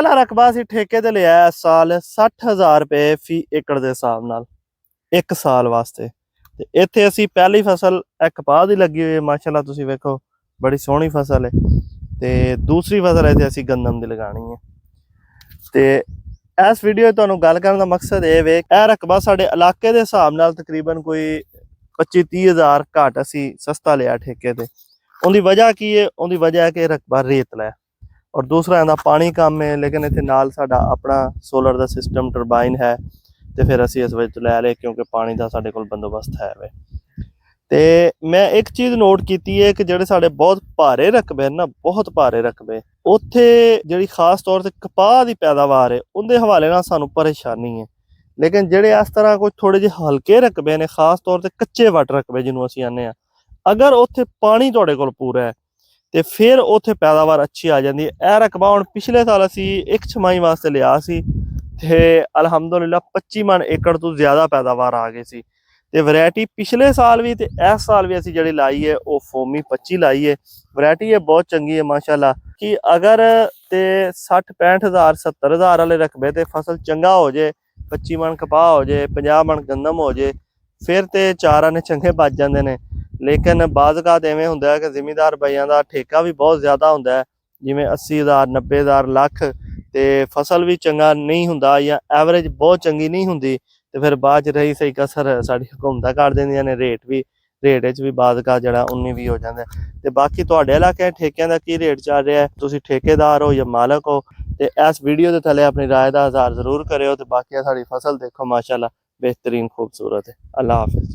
वाला रकबा असीं ठेके ते लिया इस साल 60,000 रुपए फी एकड़ के हिसाब नाल 1 साल वास्ते। ते इत्थे असीं पहली फसल कपाह दी लगी हुई है, माशाअल्लाह तुसीं वेखो बड़ी सोहनी फसल है। ते दूसरी फसल इत्थे असीं गंदम दी लगानी है। ते इस वीडियो तुहानूं गल करन दा मकसद ये वे, यह रकबा साडे इलाके दे हिसाब नाल तकरीबन कोई 25-30 हज़ार घट असीं सस्ता लिया ठेके ते। उहदी वजह की है? उहदी वजह है कि रकबा रेतला है और दूसरा इहदा पानी कम है, लेकिन इत्थे नाल साडा अपना सोलर दा सिस्टम टरबाइन है ते फिर असीं इस वजह लै ले क्योंकि पानी दा साडे कोल बंदोबस्त है वे। ते मैं एक चीज़ नोट की है कि जिहड़े साडे बहुत भारे रकबे ना, बहुत भारे रकबे, उत्थे जिहड़ी खास तौर ते कपाह दी पैदावार है उहदे हवाले नाल सानूं परेशानी है। लेकिन जिहड़े इस तरह कोई थोड़े जे हल्के रकबे ने, खास तौर ते कच्चे वट रकबे जिन्हों असीं आने, अगर उत्थे पानी तुहाडे कोल पूरा है तो फिर उत्थे पैदावार अच्छी आ जाती है। यह रकबा हुण पिछले साल असीं एक छमाही वास्ते लिया सी ते अलहमदुलिल्लाह 25 मन एकड़ तो ज़्यादा पैदावार आ गई सी। ते वैरायटी पिछले साल भी ते इस साल भी असीं जिहड़ी लाई है वो फौमी 25 लाई है। वैरायटी ये बहुत चंगी है माशाअल्लाह। कि अगर ते 60-65 हज़ार 70 हज़ार वाले रकबे ते फसल चंगा हो जाए, 25 मन कपाह हो जाए, 50 मन गंदम हो जाए, फिर तो 4 आने चंगे बच जाते हैं। लेकिन बाज़ इवें हुंदा है कि जिमीदार भाइयों का ठेका भी बहुत ज़्यादा हुंदा है, जिवें 80 हज़ार 90 हज़ार लख, ते फसल भी चंगा नहीं हुंदा या एवरेज बहुत चंगी नहीं हुंदी। तो फिर बाद रही सही कसर साडी हुकूमतां कर देंदियां ने, रेट च भी बाज़ जिहड़ा 19 भी हो जाता है। तो बाकी तुहाडे इलाके ठेकिਆਂ ਦਾ की रेट चल रहा है, तुसीं ठेकेदार हो या मालक हो, तो इस वीडियो के थले अपनी राय का इज़हार जरूर करियो। तो बाकी साडी फसल देखो माशाअल्लाह बेहतरीन खूबसूरत है। अल्लाह हाफिज़।